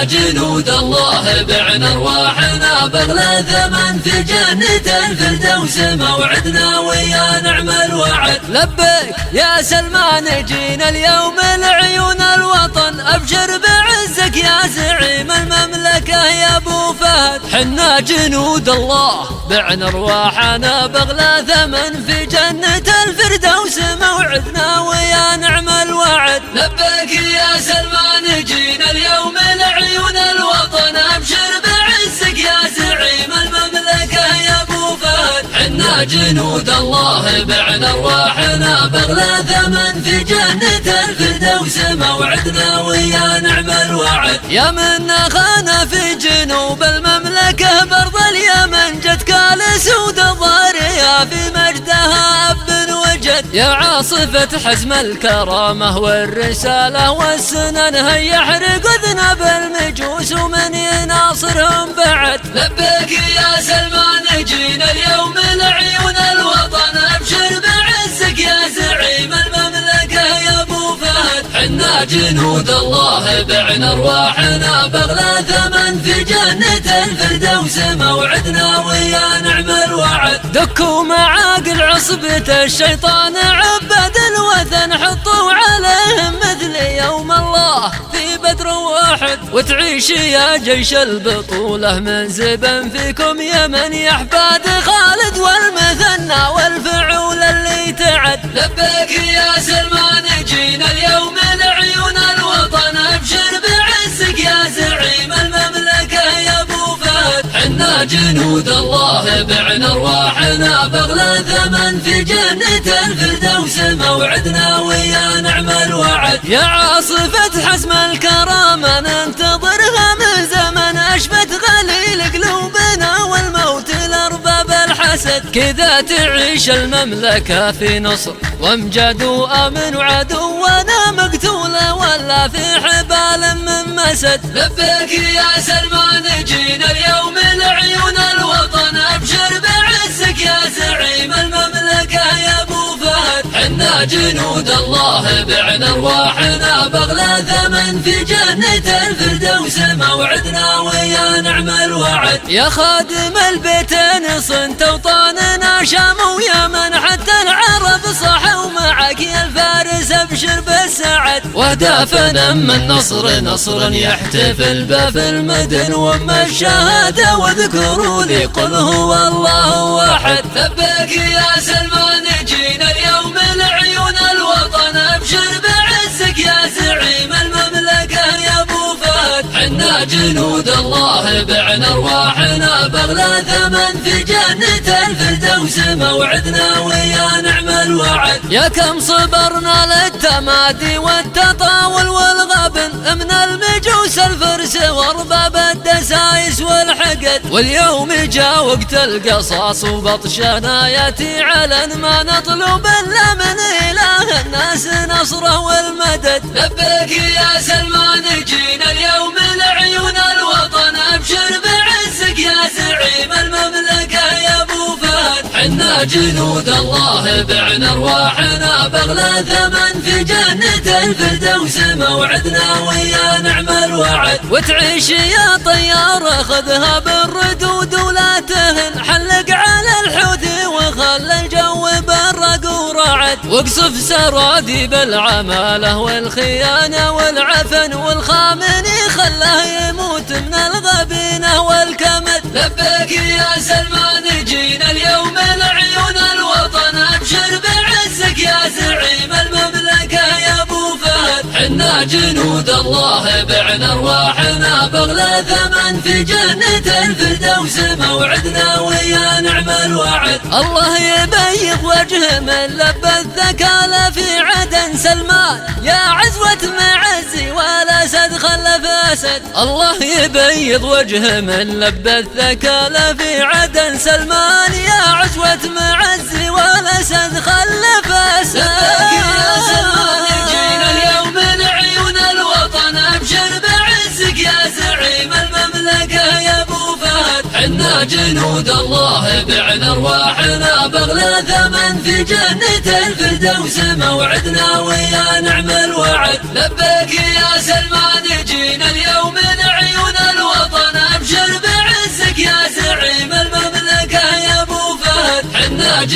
جنود الله بعنا ارواحنا بغلى ثمن في جنة الفردوس موعدنا ويا نعم الوعد. لبيك يا سلمان جينا اليوم لعيون الوطن ابشر بعزك يا زعيم المملكة يا ابو فهد. حنا جنود الله بعنا ارواحنا بغلى ثمن في جنة الفردوس موعدنا ويا نعم الوعد. لبيك يا سلمان جينا اليوم لعيون الوطن ابشر بعزك يا زعيم المملكة يا ابو فهد. حنا جنود الله بعنا ارواحنا بغلى ثمن في جنة الفردوس موعدنا ويا نعم الوعد. يا من خانا في جنوب المملكة برض اليمن جتك لسود الضارية في مجدها اب وجد. يا عاصفة حزم الكرامة والرسالة والسنن هيا احرق ذنب المجوس ومن يناصرهم بعد. لبيك يا سلمان جينا اليوم لعيون الوطن ابشر بعزك يا زعيم المملكة يا ابو فهد. حنا جنود الله بعنا ارواحنا بغلى ثمن في جنة الفردوس موعدنا ويا نعم الوعد. دكوا معاقل عصبة الشيطان عباد الوثن حطوا عليهم مثل يوم الله في بدر واحد. وتعيش يا جيش البطولة من زبن فيكم يا من يا احفاد خالد والمثنى والفعول اللي تعد. لبيك يا سلمان جينا اليوم لعيون الوطن ابشر بعزك يا زعيم المملكة يا ابو فهد. حنا جنود الله بعنا ارواحنا بغلى ثمن في جنة الفردوس موعدنا ويا نعم الوعد. يا عاصفة حزم الكرامة ننتظرها من زمن اشبت غليل قلوبنا والموت لارباب الحسد. كذا تعيش المملكة في نصر وامجاد وامن وعدونا مقتولة ولا في حبال من مسد. لبيك يا سلمان جينا اليوم لعيون الوطن ابشر بعزك يا زعيم المملكة يا ابو فهد. حنا جنود الله بعنا ارواحنا بغلى ثمن في جنة الفردوس موعدنا ويا نعم الوعد. يا خادم البيتين صنت وطاننا شام ويمن حتى العرب صحوا معك يا الفارس ابشر بالسعد. واهدافنا من النصر نصرا يحتفل به في المدن وما الشهادة واذكروا لي قل هو الله واحد. لبيك يا سلمان جينا اليوم لعيون الوطن ابشر بعزك يا زعيم المملكة يا ابو فهد. حنا جنود الله بعنا ارواحنا بغلى ثمن في جنة الفردوس موعدنا ويا نعم الوعد. يا كم صبرنا للتمادي والتطاول والغبن من المجوس الفرس وارباب الدسايس والحقد. واليوم جاء وقت القصاص وبطشنا ياتي علن ما نطلب الا من اله الناس نصره والمدد. لبيك يا سلمان جينا اليوم لعيون الوطن ابشر بعزك يا زعيم المملكة يا ابو فهد. حنا جنود الله بعنا ارواحنا بغلى ثمن في جنة الفردوس موعدنا ويا نعم الوعد. وتعيش يا طيار خذها بالردود ولا تهن حلق على الحوثي وخل الجو برق ورعد. واقصف سرادي بالعمالة والخيانة والعفن والخامني خله يموت من الغبينة والكمد. لبيك يا سلمان جينا اليوم لعيون الوطن ابشر بعزك يا زعيم المملكة يا ابو فهد. حنا جنود الله بعنا ارواحنا بغلى ثمن في جنة الفردوس موعدنا ويا نعم الوعد. الله يبيض وجه من لبى الثكالة في عدن سلمان يا عزوة معزي والاسد خلف اسد. الله يبيض وجه من لبى الثكالة في عدن سلمان يا عزوة معزي والاسد خلف اسد. لبيك يا سلمان جينا اليوم لعيون الوطن ابشر بعزك يا زعيم المملكة يا ابو فهد. حنا جنود الله بعنا ارواحنا بغلى ثمن في جنة الفردوس موعدنا ويا نعم الوعد. لبيك يا سلمان جينا اليوم لعيون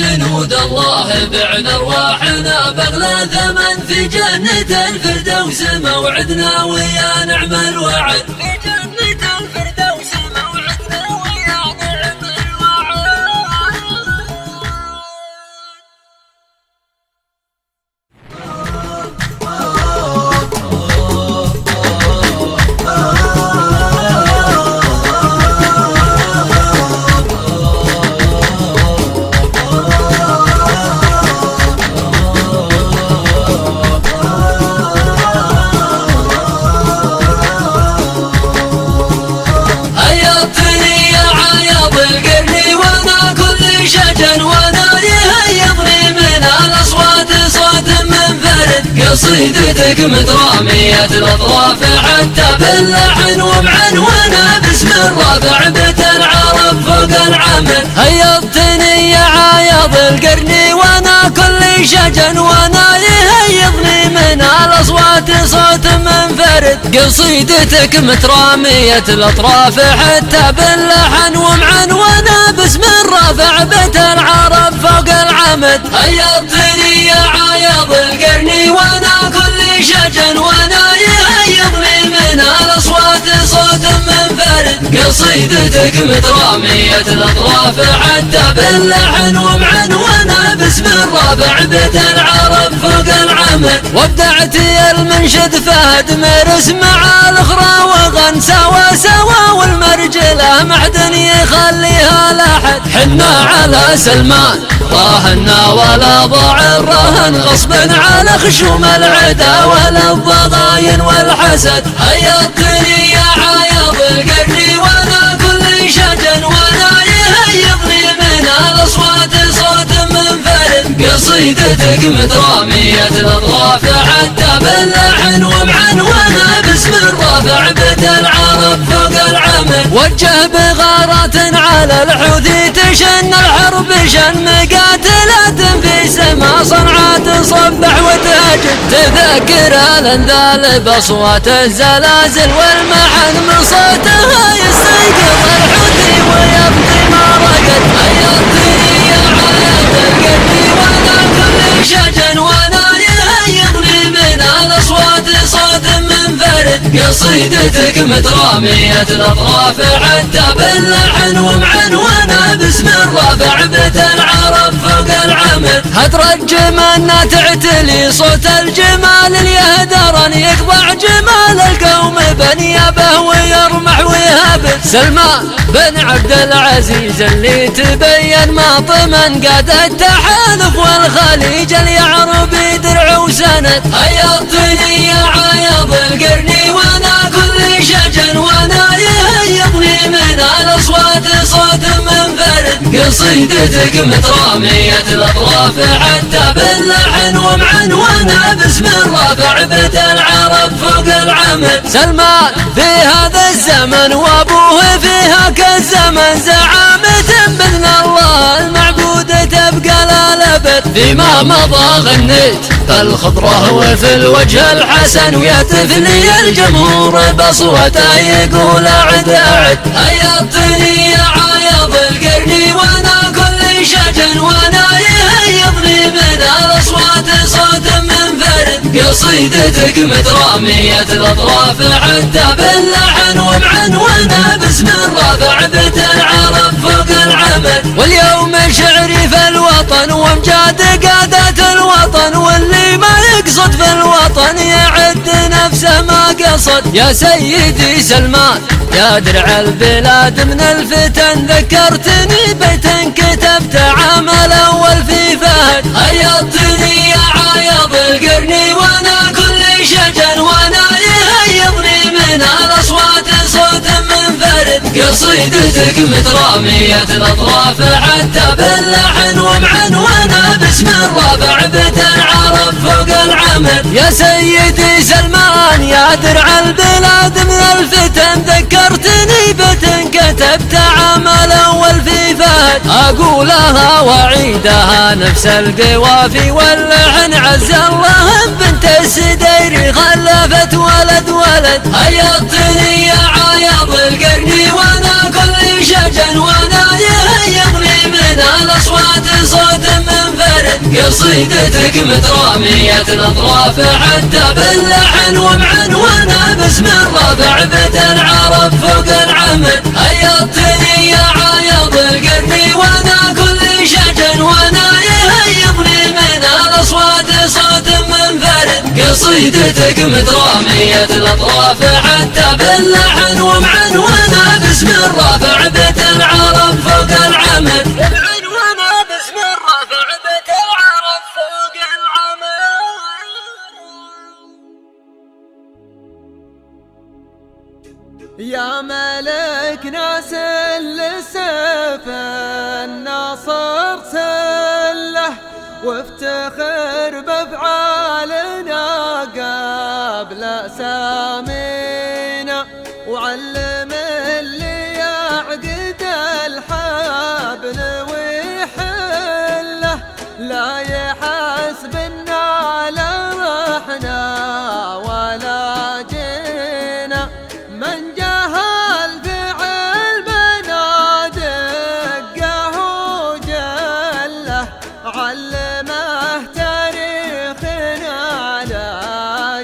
جنود الله بعن ارواحنا باغلى ثمن في جنة الفردوس موعدنا ويا نعم الوعد. قصيدتك مترامية الأطراف حتى باللحن ومعنونة باسم الرافع بتنعرف فوق العمل. هيضتني يا عايض القرن وانا كل شجن وانا يهيضني من الاصوات صوت منفرد. قصيدتك مترامية الأطراف حتى باللحن ومعنونة باسم الرافع بتنعرف فوق العمد. هيضتني يا عايض القرن وانا كل شجن وانا يهيضني من الاصوات صوت منفرد. قصيدتك مترامية الاطراف حتى باللحن ومعنونة باسم الرافع بتنعرف فوق العمد. وابدعتي المنشد فهد مرس مع الاخرى وغن سوا سوا والمرجله معدن يخليها لاحد. حنا على سلمان راهنا ولا ضاع الرهن غصبا على خشوم العدا ولا الضغاين والحسد. هيضتني يا عايض القرن وانا كل شجن وانا يهيضني من الاصوات صوت منفرد. قصيدتك مترامية الاطراف حتى باللحن ومعنونة باسم الرافع بتنعرف فوق العمل. وجه بغارات على الحوثي تشن الحرب شن مقاتلات في سما صنعاء تصبح وتهجد. تذكر الانذال باصوات الزلازل والمحن من صوتها يستيقظ الحوثي ويبقي ما رقد. هيضتني يا عايض القرن وانا كل شجن وانا يهيضني من الاصوات صوت منفرد. قصيدتك مترامية الاطراف حتى باللحن ومعنونة باسم الرافع بتنعرف فوق العمل. هترجم ان تعتلي صوت الجمال اليهدرن يقطع جمال القوم بنيابه ويرمح ويهبط. سلمان بن عبد العزيز اللي تبين ماطمن قاد التحالف والخليج اليعربي درع وسند. هيضتني يا عايض القرن وانا كل شجن وانا يهيضني من الاصوات صوت منفرد. قصيدتك مترامية الاطراف حتى باللحن ومعنونة باسم الرافع بتنعرف فوق العمل. سلمان في هذا الزمن وابوه فيها كالزمن زعامة باذن الله المعبود تبقى لا لبد. فيما مضى غنيت فالخضره وفي الوجه الحسن ويهتف لي الجمهور باصوته يقول اعد اعد. هيضتني يا عايض القرن وانا كل شجن وانا يهيضني من الاصوات صوت منفرد. قصيدتك مترامية الاطراف حتى باللحن ومعنونة باسم الرافع بتنعرف فوق العمل. واليوم شعري في الوطن وامجاد قادة الوطن واللي ما يقصد في الوطن يعد نفسه ما قصد. يا سيدي سلمان يا درع البلاد من الفتن ذكرتني بيت كتبت عام الاول في فهد. هيضتني يا عايض القرن وانا كل شجن وانا يهيضني من الاصوات صوت منفرد. قصيدتك مترامية الاطراف حتى باللحن ومعنونة باسم الرافع بتنعرف فوق العمل. يا سيدي سلمان يا درع البلاد من الفتن ذكرتني بيت كتبت عام الاول في فهد. اقولها واعيدها نفس القوافي واللحن عز الله بنت السديري خلفت ولد ولد. هيضتني يا عايض القرن وانا كل شجن وانا يهيضني من الاصوات صوت قصيدتك مترامية الأطراف حتى باللحن ومعنونة باسم الرفع بتنعرف فوق العمد. أيضتني يا عايض القرني وانا كل شجن وانا يهيبني من الأصوات صوت منفرد. قصيدتك مترامية الأطراف حتى باللحن ومعنونة باسم الرفع بتنعرف فوق العمد. يا ملك ناس السيف الناصر سله وافتخر بافعالنا قبل سامينا، وعلم اللي يعقد الحبل ويحله لا يحسبنا لا رحنا ولا جينا. من جهل فعل منادقه وجله علمه تاريخنا لا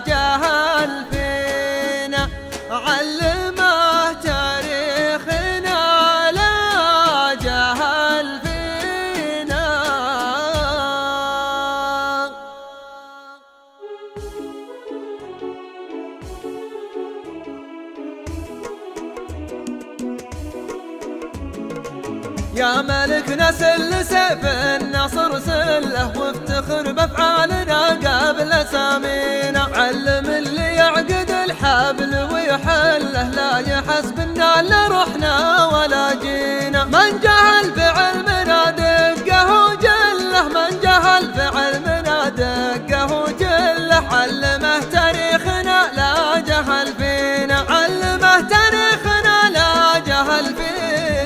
جهل فينا، علمه تاريخنا لا جهل فينا. يا ملك نسل سيف الناصر سله وافتخر بافعالنا قبل سامينا، علم اللي يعقد الحبل ويحله لا يحسبنا لا رحنا ولا جينا. من جهل بعلمنا دقه وجله، من جهل بعلمنا دقه وجله علمه تاريخنا لا جهل فينا، علمه تاريخنا لا جهل فينا.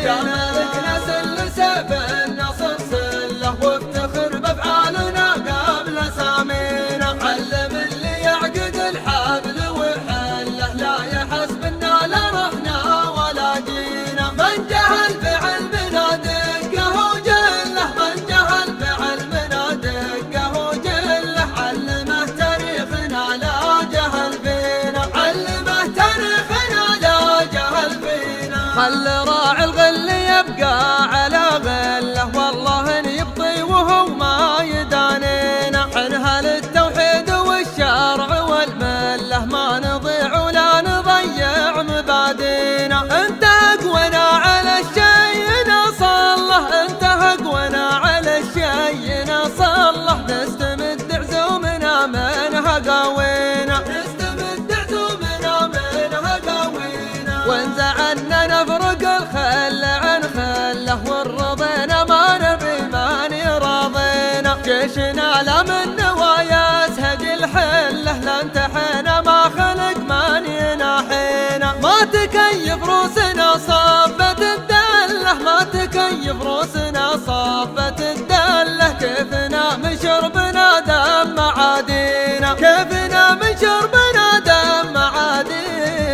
يا ملك نسل سيف الناصر سله وافتخر بافعالنا قبل سامينا، علم اللي يعقد الحبل ويحله لا يحسبنا لا رحنا ولا جينا. من جهل بعلمنا دقه وجله، من جهل بعلمنا دقه وجله علمه تاريخنا لا جهل فينا، علمه تاريخنا لا جهل فينا. خل راعي الغل يبقى على غله والله ان يبطي وهو ما يدانينا، عنها للتوحيد والشرع والمله ما نضيع ولا نضيع مبادينا. انت اقونا على الشي نصله، انت اقونا على الشي نصله، نستمد عزومنا منها قوينا، نستمد عزومنا منها قوينا. وانزعلنا نفرق الخل عن خله والرضينا ما نبي ماني راضينا. جيشنا لا من نوايا اسهج الحله لا انتحينا ما خلق ماني ناحينا. ما تكيف روسنا صابت الدله، ما تكيف روسنا صابت الدله. كيفنا من شربنا دم معادينا، كيفنا من شربنا دم معادينا.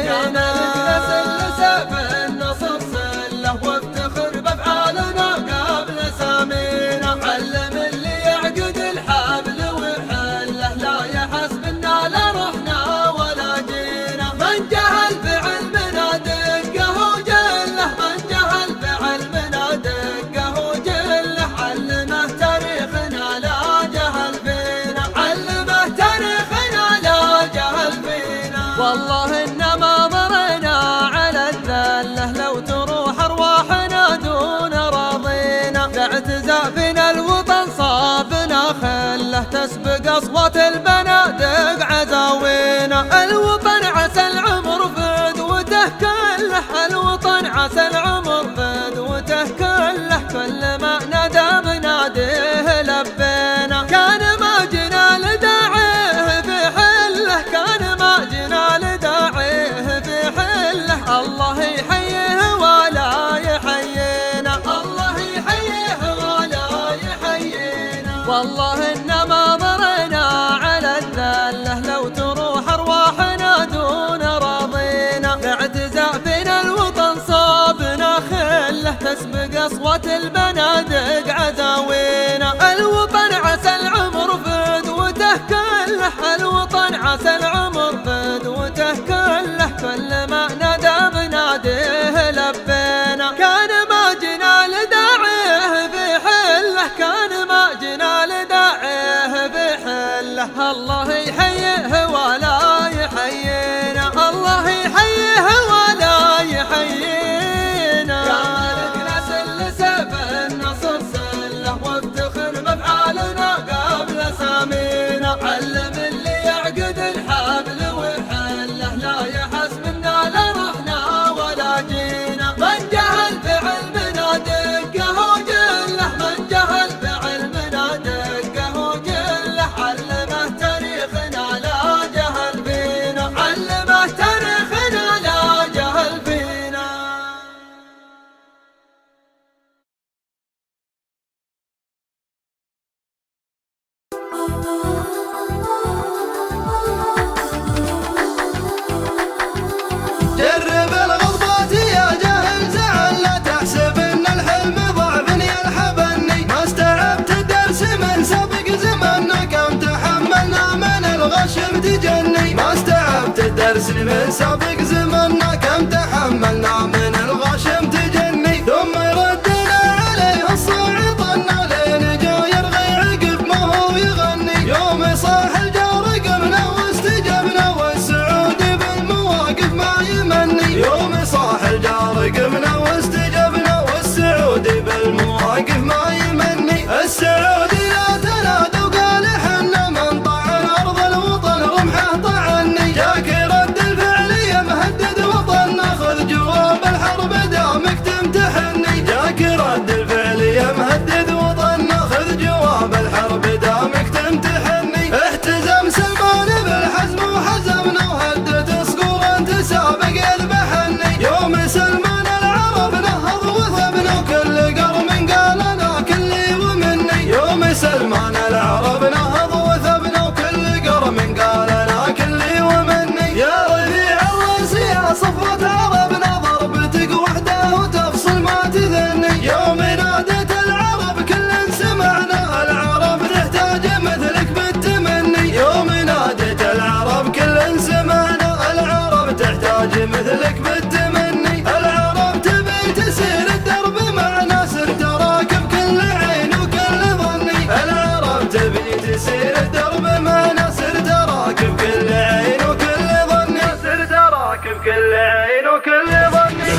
يا ملك نسل سيف الناصر سله وافتخر بافعالنا قبل سامينا، علم اللي يعقد الحبل ويحله لا يحسبنا لا رحنا ولا جينا. من جهل بعلمنا دقه وجله، من جهل بعلمنا دقه وجله علمه تاريخنا لا جهل فينا، علمه تاريخنا لا جهل فينا. والله انما ضرنا على الذله لو تروح ارواحنا دون راضينا. باعتزاء فينا الوطن صابنا خله تسبق اصوات البنادق عزاوينا. الوطن عسى العمر فدوته كله، الوطن عسى العمر فدوته كله. كل ما نادى بناديه لبينا، كان ما جنا لداعيه في حله، كان ما جنا لداعيه في حله. الله يحييه ولا يحيينا، الله يحييه ولا يحيينا. والله انما ضرنا على الذله لو تروح ارواحنا دون راضينا. باعتزاء فينا الوطن صابنا خير الدرس من سابق زمنا، كم تحملنا من الغاشم تجني، ثم ردنا عليه الصعطنا لين جا يرغي عقب ما هو يغني. يوم صاح الجار قمنا واستجبنا والسعود بالمواقف ما يمني. يوم صاح الجار قمنا واستجبنا والسعود بالمواقف ما يمني. السعود لا تنادى وقال حنا من طعن ارض الوطن رمحه طعني. جاك رد الفعل يا مهدد وطننا، خذ جواب الحرب دامك تمتحني. جاك رد الفعل يا مهدد وطننا، خذ جواب الحرب دامك تمتحني. احتزم سلمان بالحزم وحزمنا وهدت صقور انت سابق يذبحني. يوم سلمان العرب نهض وثبنا وكل قرم قال انا كلي ومني. يوم سلمان العرب نهض وثبنا وكل قرم قال انا كلي ومني. يا ربيع الراس يا صفوة عربنا ضربتك وحده وتفصل ما تذني. يوم نادت العرب كل سمعنا، العرب تحتاج مثلك بالتمني. يوم نادت العرب كل سمعنا، العرب تحتاج مثلك بالتمني. العرب تبي تسير الدرب مع ناصر تراكب كل عين وكل ظني. العرب تبي تسير الدرب مع ناصر تراكب كل عين وكل ظني. ناصر تراكب كل عين وكل ظني.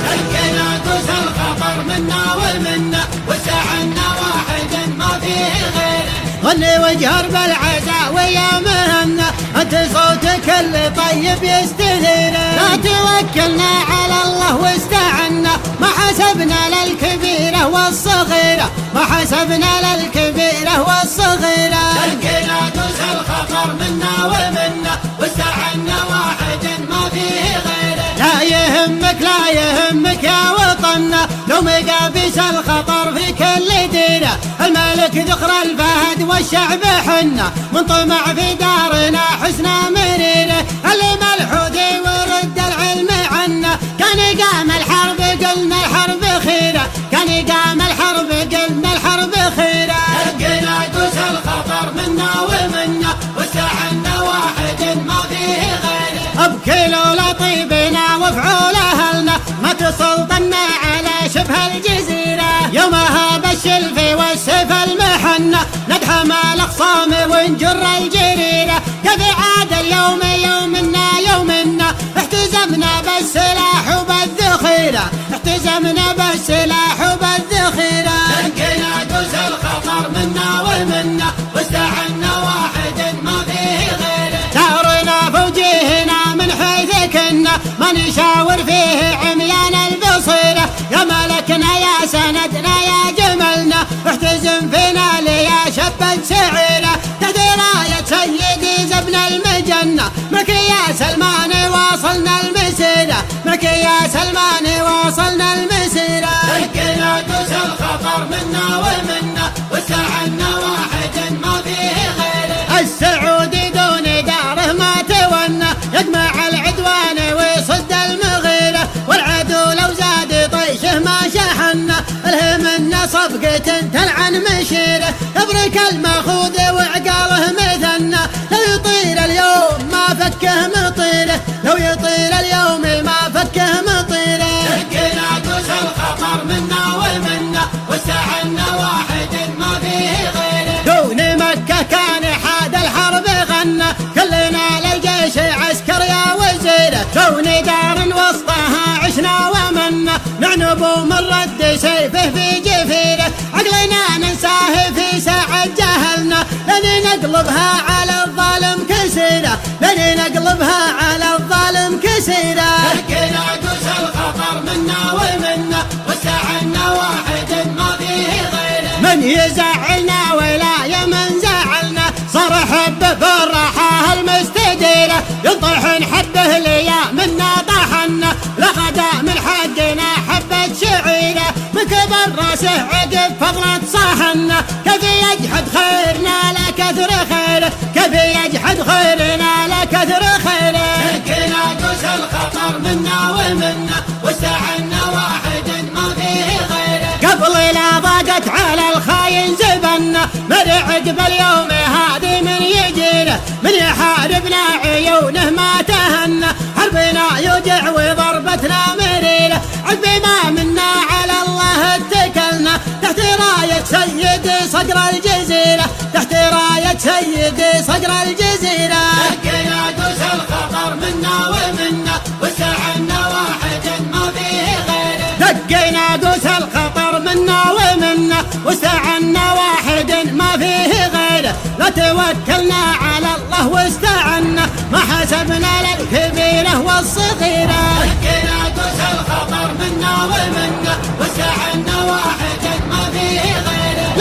لقينا دوس الخطر منا ومنا، وسعنا واحد ما فيه غيره. غني واجهر بالعزاء ويا مهنا، انت صوتك اللي طيب يستثيره. لا توكلنا على الله واستعنا، ما حسبنا للكبيره والصغيره، ما حسبنا للكبيره والصغيره. لقينا دوس الخطر منا ومنا، وسعنا واحد ما فيه غيره. لا يهمك لا يهمك يا وطننا، لو مقابس الخطر في كل ديره. الملك ذخر الفهد والشعب حنا، من طمع في دارنا حسنا مريره. اللي ملحوذي ورد العلم عنا، كان يقام الحرب قلنا الحرب خيره، كان يقام الحرب قلنا الحرب خيره. لقينا دوس الخطر منا ومنا، وسعنا واحد ما فيه غيره. بكيلو لطيبنا وفعول اهلنا، ما تسلطنا على شبه الجزيره. يومها بالشلف والسيف المحنه، ندحم الاخصام ونجر الجريره. كيف عاد اليوم يومنا يومنا، احتزمنا بالسلاح وبالذخيره، احتزمنا بالسلاح وبالذخيره. لقينا دوس الخطر منا ومنا، واستعنا واحد ما فيه غيره. دارنا فوجيهنا من حيث كنا، ما نشاور فيه عميان البصيره. يا ملكنا يا سندنا يا جملنا، احتزم فينا ليا شبة سعيره. تحت راية سيدي زبن المجنة، معك يا سلمان واصلنا المسيرة، معك يا سلمان واصلنا المسيرة. لقينا دوس الخطر منا ومنا، وسعنا واحد ما فيه غيره. السعودي دون داره ما تونى، يجمع العدوان ويصد المغيرة. والعدو لو زاد طيشه ما شحنا، الهمنا صفقة تلعن مشيره. يبرك الماخوذ وعقاله مثنى، لو يطير اليوم ما فكه مطيره، لو يطير اليوم ما فكه مطيره. لقينا دوس الخطر منا ومنا، وسعنا واحد ما فيه غيره. دون مكة كان حاد الحرب غنى، كلنا للجيش عسكر يا وزيره. دون دار وسطها عشنا ومنا، نعنب من رد سيفه في جفيره. عقلنا ننساه في ساعة جهلنا، لن نقلبها على الظالم كسيره، لن نقلبها على الظالم كسيره. لقينا دوس الخطر منا ومنا، وسعنا واحد ما فيه غيره. من يزعلنا ولا يمن زعلنا، صار حبه بالراحه المستديره. يطحن حبه ليا منا طحنا، لغدا من حقنا حبه شعيره. مكبر راسه عقب فضلة صحنا، كيف يجحد خيرنا لا كثر خيره، كيف يجحد خيرنا لا كثر خيره. لقينا دوس الخطر منا ومنا، وسعنا واحد ما فيه غيره. قبل لا ضاقت على الخاين زبنا، هنا من عقب اليوم هذه من يجينا من يحاربنا عيونه ما تهنى حربنا يوجع وضربتنا مريلة عقب ما منا على الله اتكلنا تحت راية سيدي صقر الجزيرة تحت راية سيدي صقر الجزيرة دقينا دوس الخطر منا ومنا واستعنا واحد ما فيه غيره دقينا دوس الخطر منا ومنا واستعنا واحد ما فيه غيره لا توكلنا على الله واستعنا ما حسبنا للكبيرة والصغيرة دقينا دوس الخطر منا ومنا واستعنا واحد ما فيه غيره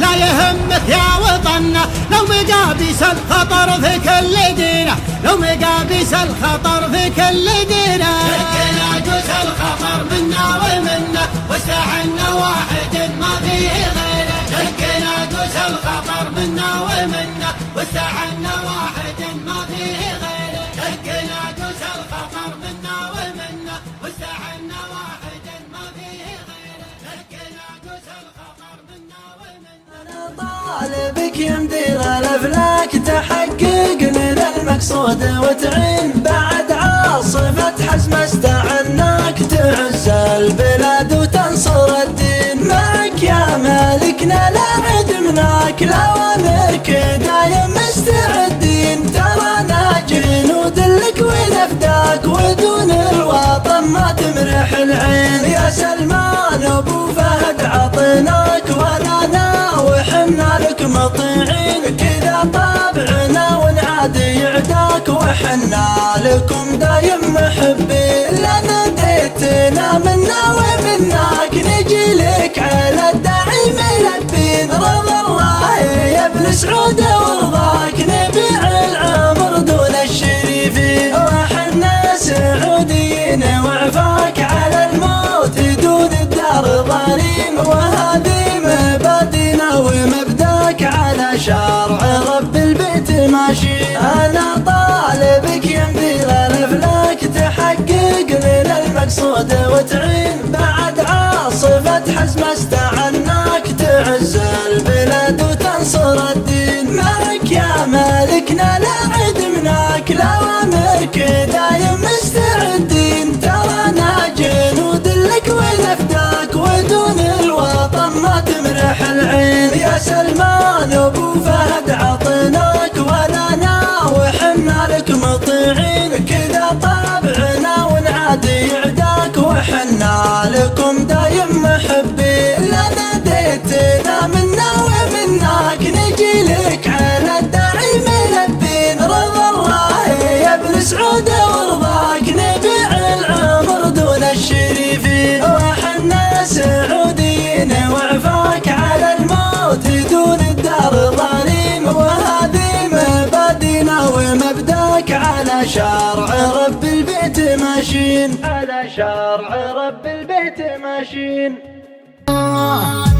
لا يهمك يا وطننا لو مقابس الخطر في كل دينا لو مقابس الخطر في كل دينا دقينا دوس الخطر منا ومنا واستعنا واحد ما فيه غيره دقينا دوس الخطر منا ومنا واستعنا واحد ما فيه غيره دقينا دوس الخطر منا ومنا واستعنا واحد ما فيه غيره دقينا دوس الخطر منا ومنا طالبك يمدير الافلاك تحقق لنا المقصود وتعين بعد عاصفة حزم استعناك تعز البلاد وتنصر الدين معك يا مالكنا لا عدمناك لأوامرك دايم مستعدين ترانا جنود لك ونفداك ودون الوطن ما تمرح العين يا سلمان ابو فهد عطيناك ولنا وحنا لك مطيعين كذا طابعنا ونعادي عداك وحنا لكم دايم محبين لا ناديتنا منا ومناك نجي لك على الداعي ملبين رضا الله يا ابن سعود ورضاك نبيع العمر دون الشريفين وحنا سعوديين وعفاك على الموت دون الدار ظالم وهذه مبادئنا ومبداك على شرع رب البيت ماشي انا طالبك يمدي الافلاك تحقق لنا المقصود وتعين بعد عاصفة حزم استعناك تعز البلاد وتنصر الدين معك يا مالكنا لا عدمناك لأوامرك دايم مستعدين ترانا جنود لك ونفداك ودون الوطن ما تمرح العين يا سلمان ابو فهد عطيناك ولنا وحنا لك مطيعين كذا طابعنا ونعادي عداك وحنا لكم دايم محبين لا ناديتنا منا ومناك نجي لك على الداعي ملبين رضا الله يا ابن سعود ورضاك نبيع العمر دون الشريفين وحنا سعوديين وعفاك على الموت دون الدار ظالم وهذه مبادئنا ومبداك على شرع رب البيت ماشين على شرع رب البيت ماشين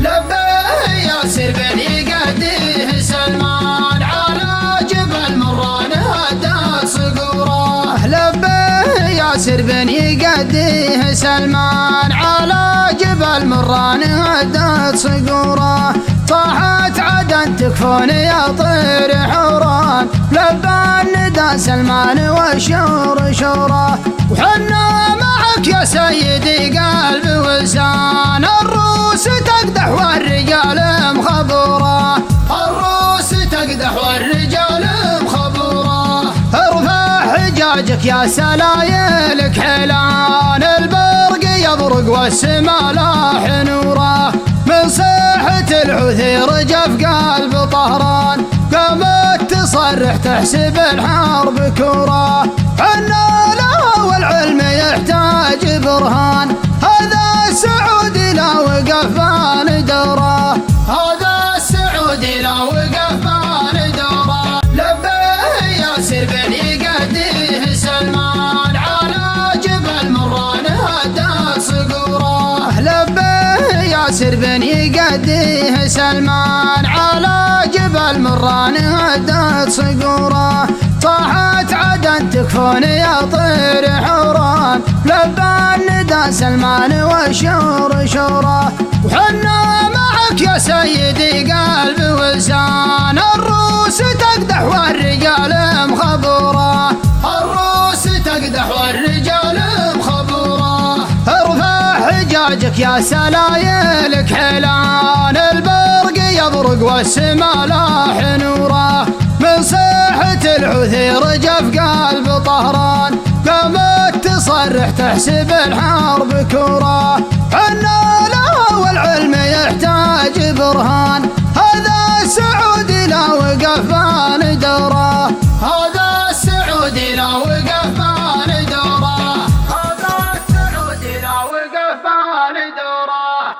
لبيه ياسر بن يقديه سلمان على جبل مران هدى صقوره لبيه ياسر بن يقديه سلمان على جبل مران هدى صقوره طاحت عدن تكفون يا طير حوران لبى الندى سلمان والشور شوره وحنا معك يا سيدي قلب ولسان الروس تقدح والرجال مخبوره الروس تقدح والرجال مخبوره ارفع حجاجك يا سلايلك حيلان البرق يبرق والسما لاح نوره من صيحة العثير جف قلب طهران قامت تصرح تحسب الحرب كوره حنا له والعلم يحتاج برهان هذا السعودي لا وقف بان دوره هذا السعودي لا وقف بان دوره لبيه ياسر بن يقديه سلمان على جبل مران هدى صقوره لبيه ياسر بن يقديه سلمان على جبل مران هدى صقوره طاحت عدن تكفون يا طير حوران لبى الندى سلمان والشور شوره وحنا معك لك يا سيدي قلب ولسان، الروس تقدح والرجال مخبورة، الروس تقدح والرجال مخبورة. ارفع حجاجك يا سلايلك حلان، البرق يبرق والسما لاح نوره، من صيحة العثير جف قلب طهران، قامت تصرح تحسب الحرب كورة. حنا له والعلم يحتاج برهان، هذا السعودي لا وقف بان دوره، هذا السعودي لا وقف بان دوره، هذا السعودي لا وقف بان دوره.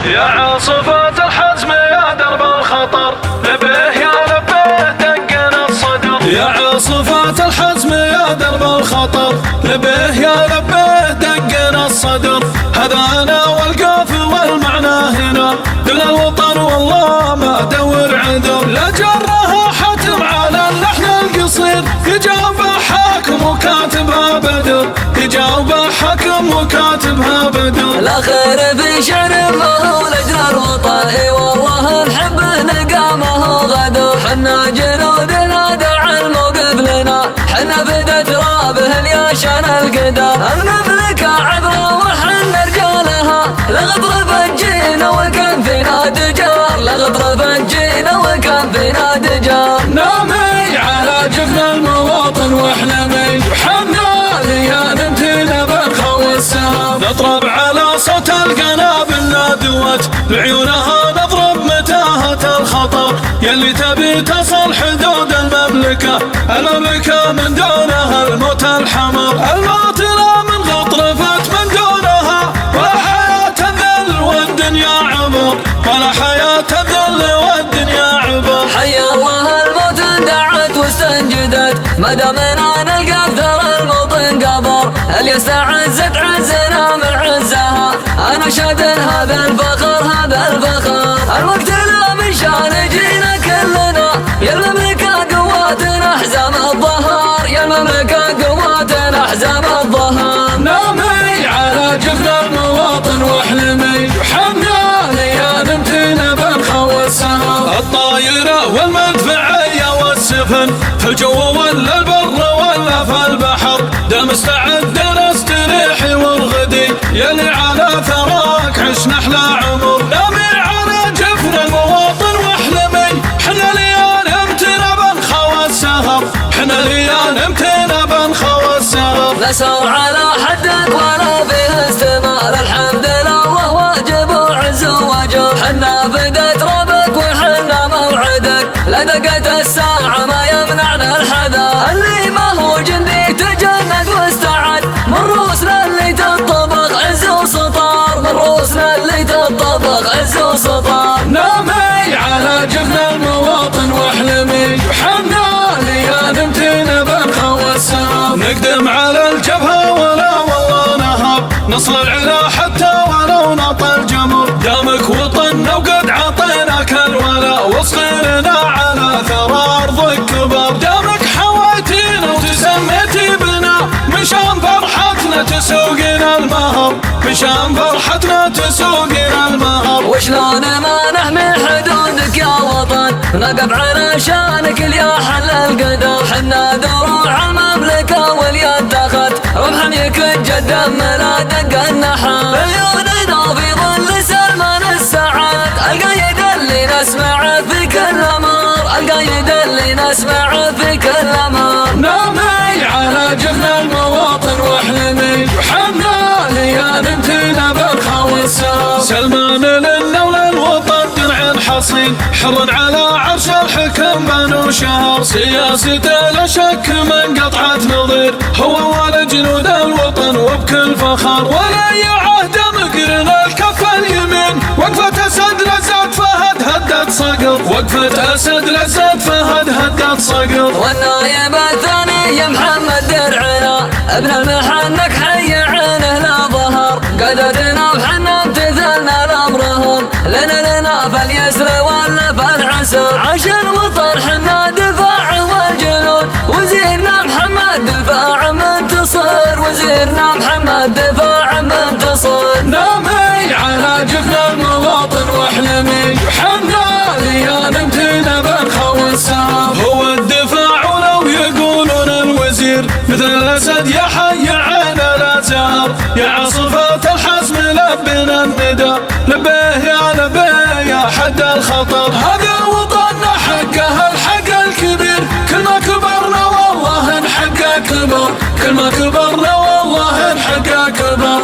يا عاصفة الحزم يا درب الخطر، نبه يا لبه دقنا الصدر. يا عاصفة الحزم يا درب الخطر، نبه يا لبه دقنا الصدر. هذا أنا والقاف والمعنى هنا، دل الوطن والله ما دور عذر. لا جرها حتم على اللحن القصير، يجاوب حاكم وكاتبها بدر، يجاوب حاكم وكاتبها بدر. لا خير في شعر ما هو لجل الوطن، اي والله نحب نلقى ما هو غدر. حنا جنودنا دع الموقف لنا، حنا بدا ترابه الياشان القدر. المملكة عبرة وحنا رجالها، لغدر فجينا وكان فينا دجار، لغدر فجينا وكان فينا دجار. نامي على جفن المواطن واحلمي، وحنا ليان امتنا بالخوي السهام. نضرب على صوت القنابل نادوت، بعيونها نضرب متاهة الخطر. يلي تبي تصل حدود المملكة، المملكة من دونها الموت الحمر. الموت لا من غطرفت من دونها، ولا حياة الذل والدنيا عبر، ولا حياة الذل والدنيا عبر. حي الله الموت اندعت واستنجدت، ما دامنا نلقى بثر الموطن قبر. الياس عزت عزنا من عزها، انا شاد هذا الفخر هذا الفخر. الوقت لا من شان جينا كلنا، يا المملكة قواتنا حزام الظهر، يا المملكة قواتنا حزام الظهر. نامي على جفن المواطن واحلمي، وحنا ليان امتنا بالخوي السهام. الطايرة والمدفعية والسفن، في الجو ولا البر ولا في البحر، دا مستعد نستريح والغدي، يلي على ثراك عشنا احلى عمر. نامي على جفن المواطن واحلمي، حنا ليان امتنا بالخوي السهر، حنا ليان امتنا بالخوي السهر. لا سار على حدك ولا فيه استمار، الحمد لله واجب وعز وجر. حنا بدت ربك وحنا موعدك، لا دقت الساعة ما يمنعنا الحذر. اللي ما هو جندي تجند واستعد، من روسنا اللي تطبق عز وسطار، من روسنا اللي تطبق عز وسطار. نامي على جفن المواطن واحلمي، وحنا ليان امتنا بالخوي السهام. نقدم على الجبهة ولا والله نهب، نصل العلا حتى ولو نطل جمر. دامك وطننا وقد عطيناك الولا، وصغيرنا على ثرى ارضك كبر. دامك حويتينا وتسميتي بنا، مشان فرحتنا تسوقنا المهر، مشان فرحتنا تسوقنا المهر. وشلون ما نحمي حدودك يا وطن، نقف على شانك يا حل القدر. حنا دروع المملكة واليد اخت، رمح يكج دمنا دق النحر. عيوننا في ظل سلمان السعاد، القايد اللي نسمع في كل امر، القايد اللي نسمع في كل امر. نامي على جفن المواطن واحلمي، وحنا ليان امتنا بالخوي السهام. سلمان لنا وللوطن درع حصين، حر على عرش الحكم بنو شهر. سياسته لا شك من قطعة نظير، هو ولد جنود الوطن وبكل فخر. ولي عهد مقرن الكف اليمين، وقفة اسد لزت فهد هدت صقر، وقفة اسد لزت فهد هدت صقر. والنايب الثاني يا محمد درعنا، ابن المحنك حي عينه لا ظهر. قدرنا وحنا امتثلنا لامرهم، لنا فاليسر ولا فالعسر. عاش الوطن حنا دفاعه الدفاع منتصر. نامي على جفن المواطن واحلمي حنا يا نمتنا بالخو السهام. هو الدفاع ولو يقولون الوزير مثل الاسد يا حي عين الازهر. يا عاصفة الحزم لبنا الندى لبيه يا لبيه يا حد الخطر. هذا وطننا حقه الحق الكبير كل ما كبرنا والله نحقق كبر. كل ما كبرنا والله نحقق كبر.